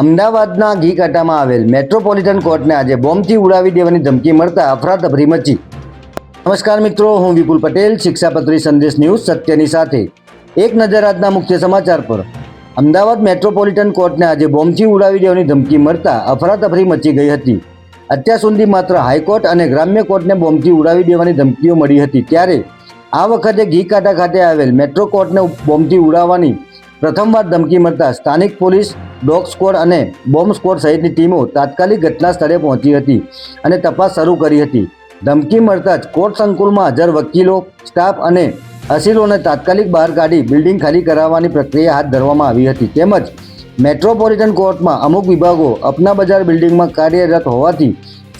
અમદાવાદના ઘીકાટામાં આવેલ મેટ્રોપોલિટન કોર્ટને આજે બોમ્બથી ઉડાવી દેવાની ધમકી મળતા અફરાતફરી મચી। નમસ્કાર મિત્રો, હું વિપુલ પટેલ, શિક્ષાપત્રી સંદેશ ન્યૂઝ સત્યની સાથે। એક નજર આજના મુખ્ય સમાચાર પર। અમદાવાદ મેટ્રોપોલિટન કોર્ટને આજે બોમ્બથી ઉડાવી દેવાની ધમકી મળતા અફરાતફરી મચી ગઈ હતી। અત્યાર સુધી માત્ર હાઈકોર્ટ અને ગ્રામ્ય કોર્ટને બોમ્બથી ઉડાવી દેવાની ધમકીઓ મળી હતી, ત્યારે આ વખતે ઘીકાટા ખાતે આવેલ મેટ્રો કોર્ટને બોમ્બથી ઉડાવવાની પ્રથમવાર ધમકી મળતા સ્થાનિક પોલીસ, ડોગ સ્ક્વોડ અને બોમ્બ સ્ક્વોડ સહિતની ટીમો તાત્કાલિક ઘટના સ્થળે પહોંચી હતી અને તપાસ શરૂ કરી હતી। ધમકી મળતા જ કોર્ટ સંકુલમાં હાજર વકીલો, સ્ટાફ અને અસીલોને તાત્કાલિક બહાર કાઢી બિલ્ડિંગ ખાલી કરાવવાની પ્રક્રિયા હાથ ધરવામાં આવી હતી। તેમજ મેટ્રોપોલિટન કોર્ટમાં અમુક વિભાગો અપના બજાર બિલ્ડિંગમાં કાર્યરત હોવાથી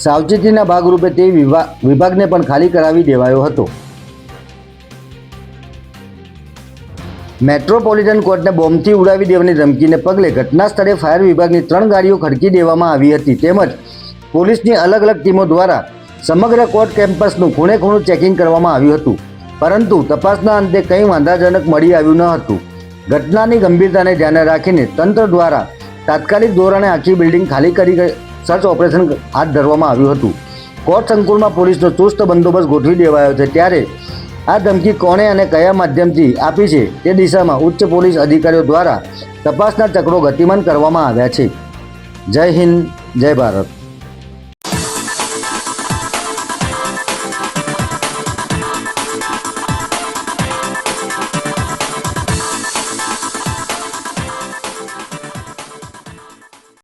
સાવચેતીના ભાગરૂપે તે વિભાગને પણ ખાલી કરાવી દેવાયો હતો। મેટ્રોપોલિટન કોર્ટને બોમ્બથી ઉડાવી દેવાની ધમકીને પગલે ઘટના સ્થળે ફાયર વિભાગની 3 ગાડીઓ ખડકી દેવામાં આવી હતી, તેમજ પોલીસની અલગ અલગ ટીમો દ્વારા સમગ્ર કોર્ટ કેમ્પસનું ખૂણે ખૂણું ચેકિંગ કરવામાં આવ્યું હતું, પરંતુ તપાસના અંતે કંઈ વાંધાજનક મળી આવ્યું ન હતું। ઘટનાની ગંભીરતાને ધ્યાને રાખીને તંત્ર દ્વારા તાત્કાલિક ધોરણે આખી બિલ્ડિંગ ખાલી કરી સર્ચ ઓપરેશન હાથ ધરવામાં આવ્યું હતું। કોર્ટ સંકુલમાં પોલીસનો ચુસ્ત બંદોબસ્ત ગોઠવી દેવાયો છે, ત્યારે આ ધમકી કોણે અને કયા માધ્યમથી આપી છે તે દિશામાં ઉચ્ચ પોલીસ અધિકારીઓ દ્વારા તપાસના ચક્રો ગતિમાન કરવામાં આવ્યા છે। જય હિન્દ, જય ભારત।